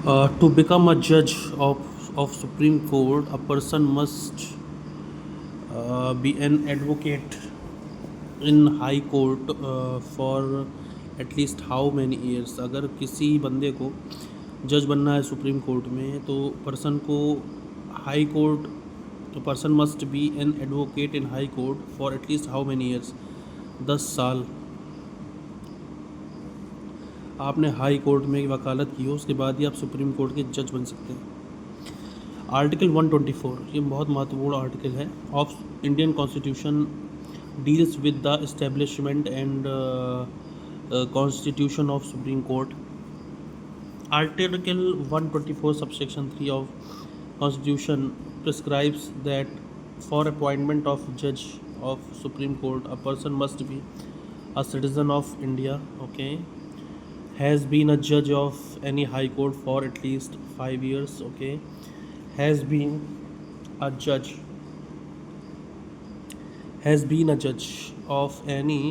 To become a judge of Supreme Court, a person must be an advocate in High Court for at least how many years. अगर किसी बंदे को जज बनना है supreme Court में तो पर्सन को हाई कोर्ट तो person must be an advocate in high court for at least how many years 10 साल आपने हाई कोर्ट में वकालत की हो उसके बाद ही आप सुप्रीम कोर्ट के जज बन सकते हैं। आर्टिकल 124 ये बहुत महत्वपूर्ण आर्टिकल है of Indian constitution deals with the establishment and constitution of Supreme court. Article 124 subsection 3 of constitution prescribes that for appointment of judge of supreme court a person must be a citizen of India, okay, has been a judge of any high court for at least 5 years, okay, has been a judge of any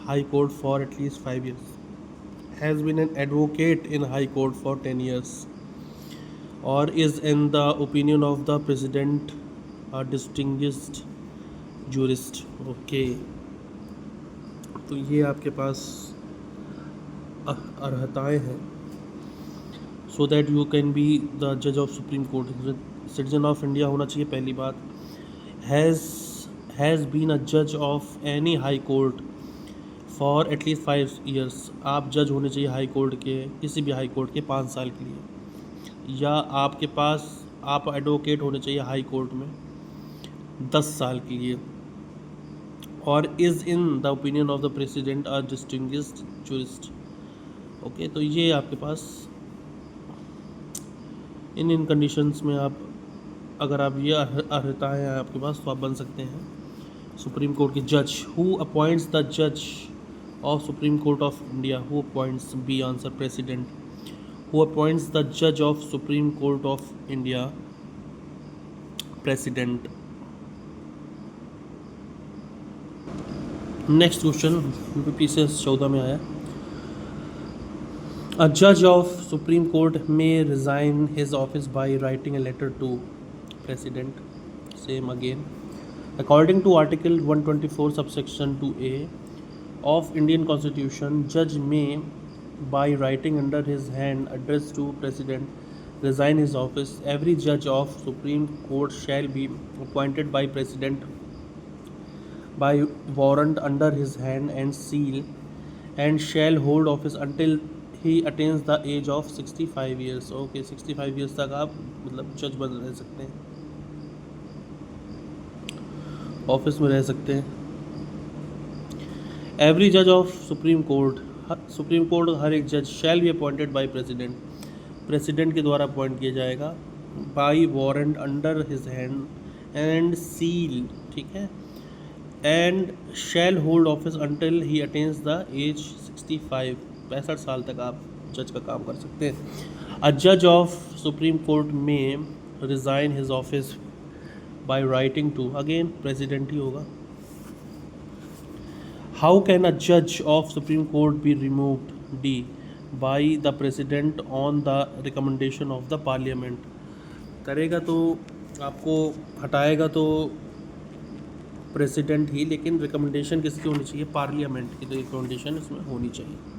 high court for at least 5 years, has been an advocate in high court for 10 years, or is in the opinion of the president a distinguished jurist, okay। तो ये आपके पास अर्हताएँ हैं so that you can be the जज of Supreme Court. Citizen of India होना चाहिए पहली बात, हैज़ बीन अ जज of any high court for at least 5 years. आप जज होने चाहिए हाई कोर्ट के किसी भी हाई कोर्ट के 5 साल के लिए, या आपके पास आप एडवोकेट होने चाहिए हाई कोर्ट में 10 साल के लिए, और is in the opinion of the president a distinguished jurist, okay. तो ये आपके पास इन कंडीशंस में आप अगर आप ये अर्हताएँ हैं आपके पास तो आप बन सकते हैं सुप्रीम कोर्ट के जज। हु अपॉइंट्स द जज of Supreme Court of India, who appoints, B answer president. Who appoints the जज of Supreme Court of India, president. Next question PCS 14 में आया, a judge of Supreme Court may resign his office by writing a letter to President. Same again. According to Article 124 subsection 2A of Indian Constitution, judge may, by writing under his hand address to President, resign his office. Every judge of Supreme Court shall be appointed by President by warrant under his hand and seal, and shall hold office until he attains the age of 65 years, okay। 65 years तक आप मतलब जज बन रह सकते हैं, office में रह सकते हैं। एवरी जज ऑफ सुप्रीम कोर्ट हर एक जज shall be appointed by president, president के द्वारा अपॉइंट किया जाएगा, by warrant under his hand and seal, ठीक है, and shall hold office until he attains the age 65, 65 साल तक आप जज का काम कर सकते हैं। अ जज ऑफ सुप्रीम कोर्ट में resign his office by writing to, again president ही होगा। हाउ कैन अ जज of Supreme Court be removed, D, by the president on the recommendation of the parliament. करेगा तो आपको हटाएगा तो प्रेसिडेंट ही, लेकिन रिकमेंडेशन किसकी होनी चाहिए, पार्लियामेंट की तो रिकमेंडेशन इसमें होनी चाहिए।